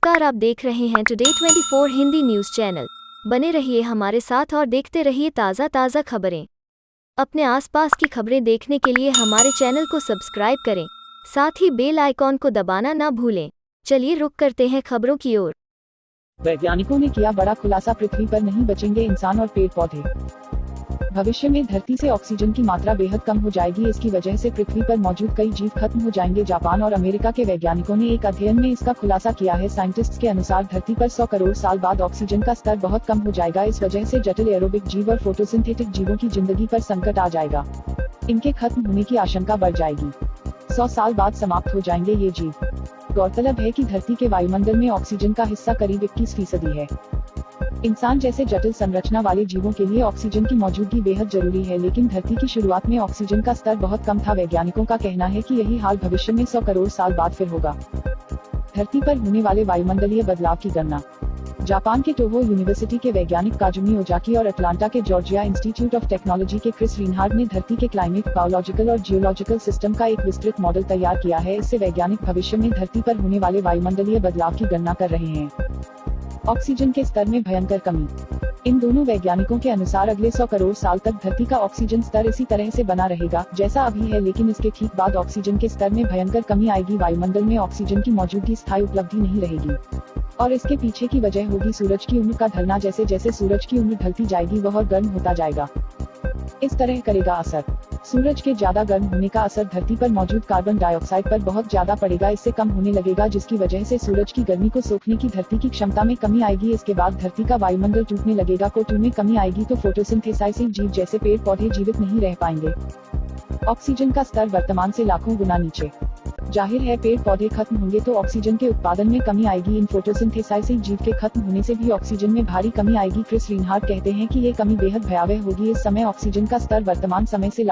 नमस्कार, आप देख रहे हैं टुडे 24 हिंदी न्यूज़ चैनल। बने रहिए हमारे साथ और देखते रहिए ताज़ा खबरें। अपने आसपास की खबरें देखने के लिए हमारे चैनल को सब्सक्राइब करें, साथ ही बेल आइकॉन को दबाना ना भूलें। चलिए रुक करते हैं खबरों की ओर। वैज्ञानिकों ने किया बड़ा खुलासा, पृथ्वी पर नहीं बचेंगे इंसान और पेड़ पौधे। भविष्य में धरती से ऑक्सीजन की मात्रा बेहद कम हो जाएगी। इसकी वजह से पृथ्वी पर मौजूद कई जीव खत्म हो जाएंगे। जापान और अमेरिका के वैज्ञानिकों ने एक अध्ययन में इसका खुलासा किया है। साइंटिस्ट्स के अनुसार धरती पर 100 करोड़ साल बाद ऑक्सीजन का स्तर बहुत कम हो जाएगा। इस वजह से जटिल एरोबिक जीव और फोटोसिंथेटिक जीवों की जिंदगी पर संकट आ जाएगा। इनके खत्म होने की आशंका बढ़ जाएगी। 100 साल बाद समाप्त हो जाएंगे ये जीव। गौरतलब है कि धरती के वायुमंडल में ऑक्सीजन का हिस्सा करीब 21% है। इंसान जैसे जटिल संरचना वाले जीवों के लिए ऑक्सीजन की मौजूदगी बेहद जरूरी है, लेकिन धरती की शुरुआत में ऑक्सीजन का स्तर बहुत कम था। वैज्ञानिकों का कहना है कि यही हाल भविष्य में 100 करोड़ साल बाद फिर होगा। धरती पर होने वाले वायुमंडलीय बदलाव की गणना। जापान के टोहो यूनिवर्सिटी के वैज्ञानिक काजुमी ओजाकी और अटलांटा के जॉर्जिया इंस्टीट्यूट ऑफ टेक्नोलॉजी के क्रिस रिनहार्ड ने धरती के क्लाइमेट, बायोलॉजिकल और जियोलॉजिकल सिस्टम का एक विस्तृत मॉडल तैयार किया है। इससे वैज्ञानिक भविष्य में धरती पर होने वाले वायुमंडलीय बदलाव की गणना कर रहे हैं। ऑक्सीजन के स्तर में भयंकर कमी। इन दोनों वैज्ञानिकों के अनुसार अगले 100 करोड़ साल तक धरती का ऑक्सीजन स्तर इसी तरह से बना रहेगा जैसा अभी है, लेकिन इसके ठीक बाद ऑक्सीजन के स्तर में भयंकर कमी आएगी। वायुमंडल में ऑक्सीजन की मौजूदगी स्थायी उपलब्धि नहीं रहेगी और इसके पीछे की वजह होगी सूरज की उम्र का ढलना। जैसे जैसे सूरज की उम्र ढलती जाएगी वह और गर्म होता जाएगा। इस तरह करेगा असर। सूरज के ज्यादा गर्म होने का असर धरती पर मौजूद कार्बन डाइऑक्साइड पर बहुत ज्यादा पड़ेगा। इससे कम होने लगेगा, जिसकी वजह से सूरज की गर्मी को सोखने की धरती की क्षमता में कमी आएगी। इसके बाद धरती का वायुमंडल टूटने लगेगा। CO2 में कमी आएगी तो फोटोसिंथेसाइसिस जीव जैसे पेड़ पौधे जीवित नहीं रह पाएंगे। ऑक्सीजन का स्तर वर्तमान से लाखों गुना नीचे। जाहिर है पेड़ पौधे खत्म होंगे तो ऑक्सीजन के उत्पादन में कमी आएगी। इन फोटोसिंथेसाइसिस जीव के खत्म होने से भी ऑक्सीजन में भारी कमी आएगी। क्रिस रिनहार्ड कहते हैं कि ये कमी बेहद भयावह होगी। इस समय ऑक्सीजन का स्तर वर्तमान समय से